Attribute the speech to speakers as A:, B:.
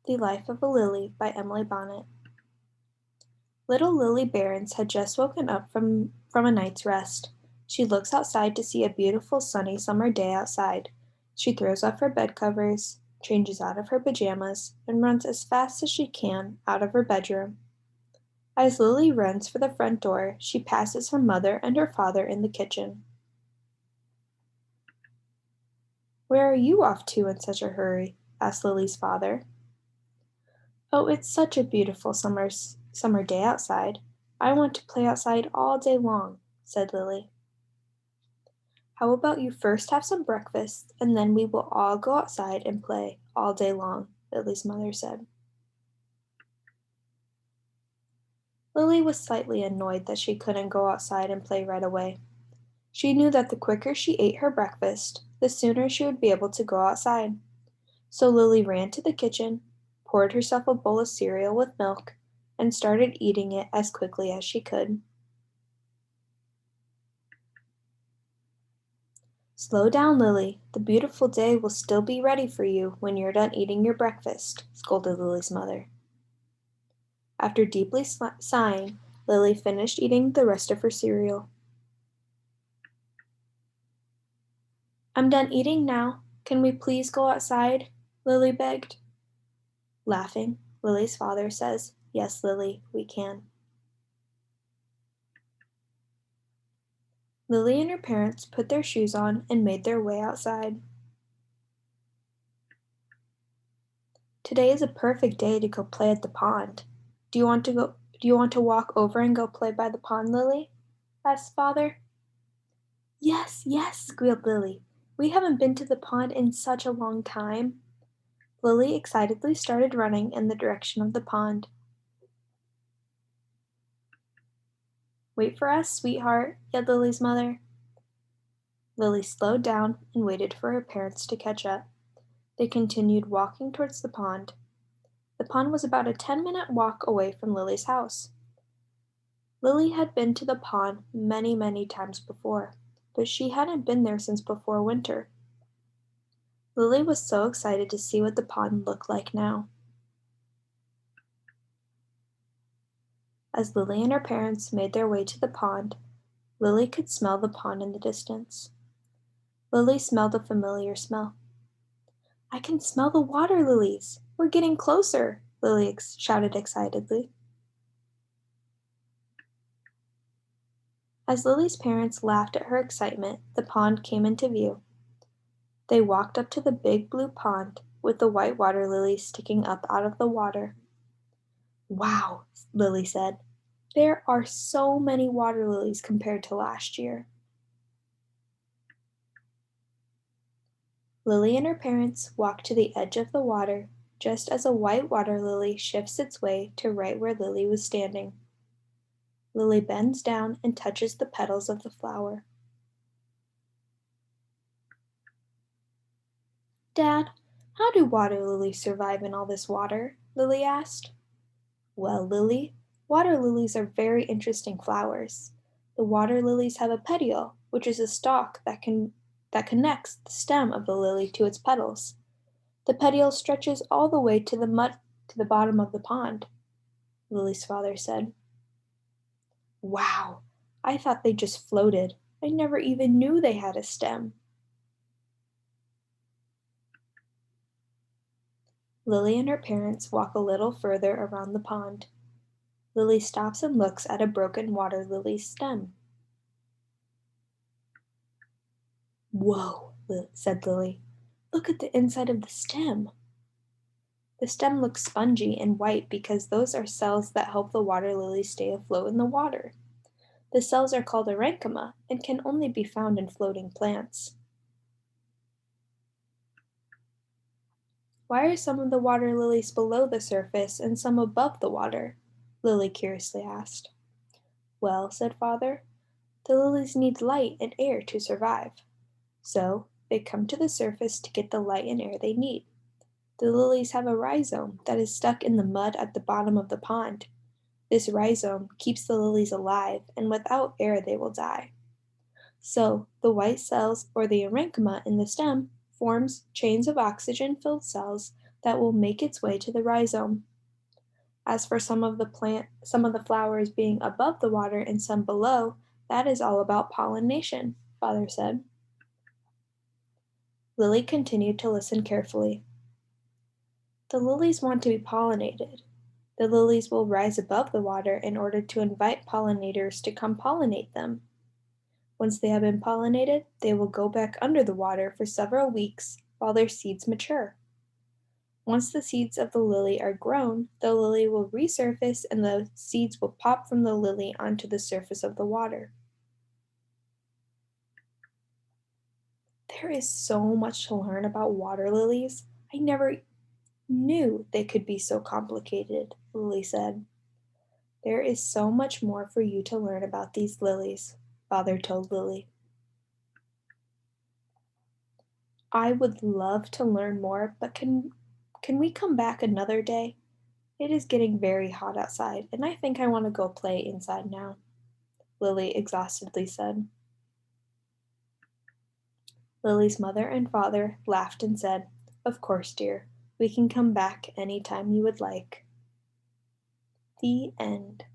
A: The Life of a Lily by Emily Bonnet. Little Lily Berns had just woken up from a night's rest. She looks outside to see a beautiful sunny summer day outside. She throws off her bed covers, changes out of her pajamas, and runs as fast as she can out of her bedroom. As Lily runs for the front door, she passes her mother and her father in the kitchen. "Where are you off to in such a hurry?" asked Lily's father. "Oh, it's such a beautiful summer day outside. I want to play outside all day long," said Lily. "How about you first have some breakfast, and then we will all go outside and play all day long," Lily's mother said. Lily was slightly annoyed that she couldn't go outside and play right away. She knew that the quicker she ate her breakfast, the sooner she would be able to go outside. So Lily ran to the kitchen, poured herself a bowl of cereal with milk, and started eating it as quickly as she could. "Slow down, Lily. The beautiful day will still be ready for you when you're done eating your breakfast," scolded Lily's mother. After deeply sighing, Lily finished eating the rest of her cereal. "I'm done eating now. Can we please go outside?" Lily begged. Laughing, Lily's father says, "Yes, Lily, we can." Lily and her parents put their shoes on and made their way outside. "Today is a perfect day to go play at the pond. Do you want to walk over and go play by the pond, Lily?" asked father. "Yes, yes," squealed Lily. "We haven't been to the pond in such a long time." Lily excitedly started running in the direction of the pond. "Wait for us, sweetheart," yelled Lily's mother. Lily slowed down and waited for her parents to catch up. They continued walking towards the pond. The pond was about a 10-minute walk away from Lily's house. Lily had been to the pond many, many times before, but she hadn't been there since before winter. Lily was so excited to see what the pond looked like now. As Lily and her parents made their way to the pond, Lily could smell the pond in the distance. Lily smelled a familiar smell. "I can smell the water lilies! We're getting closer!" Lily shouted excitedly. As Lily's parents laughed at her excitement, the pond came into view. They walked up to the big blue pond, with the white water lilies sticking up out of the water. "Wow," Lily said. "There are so many water lilies compared to last year." Lily and her parents walked to the edge of the water just as a white water lily shifts its way to right where Lily was standing. Lily bends down and touches the petals of the flower. "Dad, how do water lilies survive in all this water?" Lily asked. "Well, Lily, water lilies are very interesting flowers. The water lilies have a petiole, which is a stalk that connects the stem of the lily to its petals. The petiole stretches all the way to the bottom of the pond," Lily's father said. "Wow, I thought they just floated. I never even knew they had a stem." Lily and her parents walk a little further around the pond. Lily stops and looks at a broken water lily's stem. "Whoa," said Lily. "Look at the inside of the stem." The stem looks spongy and white because those are cells that help the water lily stay afloat in the water. The cells are called Aerenchyma and can only be found in floating plants. "Why are some of the water lilies below the surface and some above the water?" Lily curiously asked. "Well," said father, "the lilies need light and air to survive. So, they come to the surface to get the light and air they need. The lilies have a rhizome that is stuck in the mud at the bottom of the pond. This rhizome keeps the lilies alive, and without air they will die. So, the white cells or the Aerenchyma in the stem forms chains of oxygen-filled cells that will make its way to the rhizome. As for some of the flowers being above the water and some below, that is all about pollination, Father said. Lily continued to listen carefully. The lilies want to be pollinated. The lilies will rise above the water in order to invite pollinators to come pollinate them. Once they have been pollinated, they will go back under the water for several weeks while their seeds mature. Once the seeds of the lily are grown, the lily will resurface and the seeds will pop from the lily onto the surface of the water. There is so much to learn about water lilies. I never knew they could be so complicated, Lily said. There is so much more for you to learn about these lilies, Father told Lily. I would love to learn more, but can we come back another day? It is getting very hot outside, and I think I want to go play inside now, Lily exhaustedly said. Lily's mother and father laughed and said, "Of course, dear. We can come back any time you would like." The end.